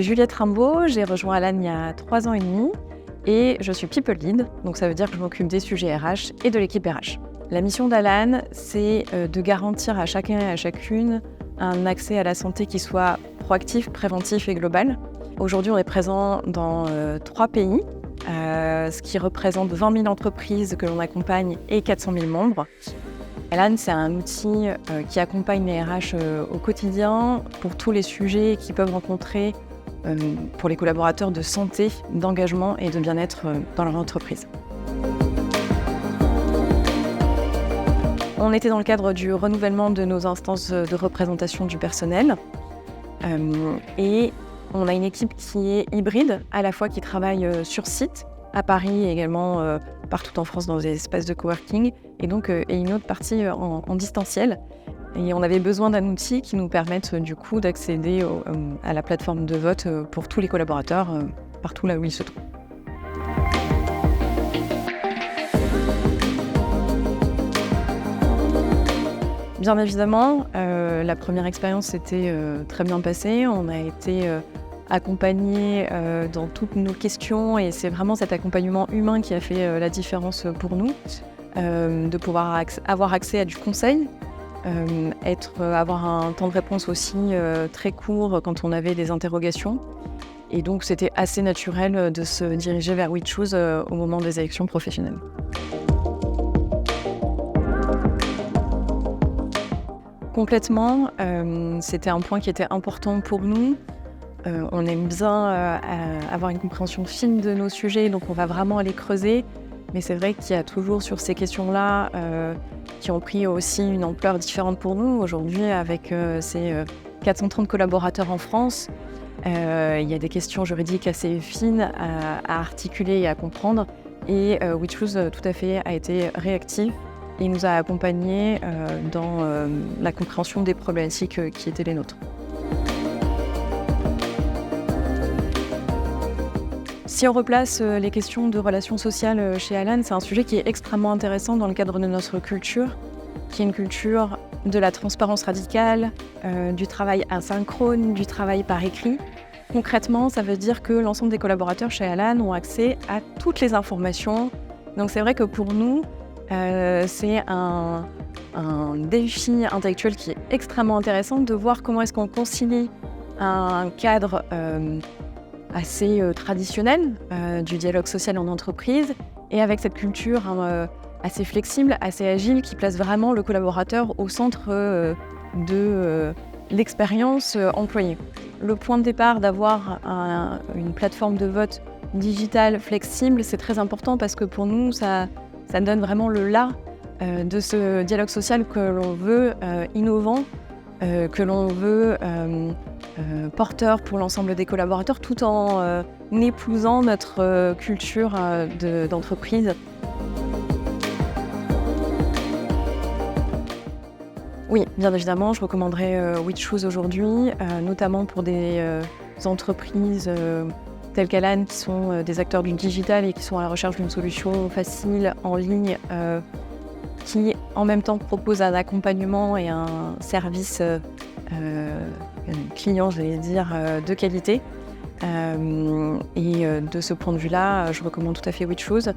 suis Juliette Rimbaud, j'ai rejoint Alan il y a 3 ans et demi et je suis People Lead, donc ça veut dire que je m'occupe des sujets RH et de l'équipe RH. La mission d'Alan, c'est de garantir à chacun et à chacune un accès à la santé qui soit proactif, préventif et global. Aujourd'hui, on est présent dans 3 pays, ce qui représente 20 000 entreprises que l'on accompagne et 400 000 membres. Alan, c'est un outil qui accompagne les RH au quotidien pour tous les sujets qu'ils peuvent rencontrer pour les collaborateurs de santé, d'engagement et de bien-être dans leur entreprise. On était dans le cadre du renouvellement de nos instances de représentation du personnel et on a une équipe qui est hybride, à la fois qui travaille sur site, à Paris et également partout en France dans des espaces de coworking, et une autre partie en distanciel. Et on avait besoin d'un outil qui nous permette du coup d'accéder à la plateforme de vote pour tous les collaborateurs, partout là où ils se trouvent. Bien évidemment, la première expérience s'était très bien passée. On a été accompagnés dans toutes nos questions et c'est vraiment cet accompagnement humain qui a fait la différence pour nous, de pouvoir avoir accès à du conseil, avoir un temps de réponse aussi très court quand on avait des interrogations. Et donc c'était assez naturel de se diriger vers WeChoose au moment des élections professionnelles. Complètement, c'était un point qui était important pour nous. On aime bien avoir une compréhension fine de nos sujets, donc on va vraiment aller creuser. Mais c'est vrai qu'il y a toujours sur ces questions-là qui ont pris aussi une ampleur différente pour nous. Aujourd'hui, avec ces 430 collaborateurs en France, il y a des questions juridiques assez fines à articuler et à comprendre. Et WeChoose, tout à fait, a été réactif. Il nous a accompagnés dans la compréhension des problématiques qui étaient les nôtres. Si on replace les questions de relations sociales chez Alan, c'est un sujet qui est extrêmement intéressant dans le cadre de notre culture, qui est une culture de la transparence radicale, du travail asynchrone, du travail par écrit. Concrètement, ça veut dire que l'ensemble des collaborateurs chez Alan ont accès à toutes les informations. Donc c'est vrai que pour nous, c'est un défi intellectuel qui est extrêmement intéressant de voir comment est-ce qu'on concilie un cadre assez traditionnel du dialogue social en entreprise et avec cette culture assez flexible, assez agile qui place vraiment le collaborateur au centre de l'expérience employée. Le point de départ d'avoir une plateforme de vote digitale flexible, c'est très important parce que pour nous, ça donne vraiment le là de ce dialogue social que l'on veut innovant, que l'on veut porteur pour l'ensemble des collaborateurs, tout en épousant notre culture d'entreprise. Oui, bien évidemment, je recommanderais WeChoose aujourd'hui, notamment pour des entreprises tels qu'Alan, qui sont des acteurs du digital et qui sont à la recherche d'une solution facile, en ligne, qui en même temps propose un accompagnement et un service client, j'allais dire, de qualité. Et de ce point de vue-là, je recommande tout à fait WeChoose.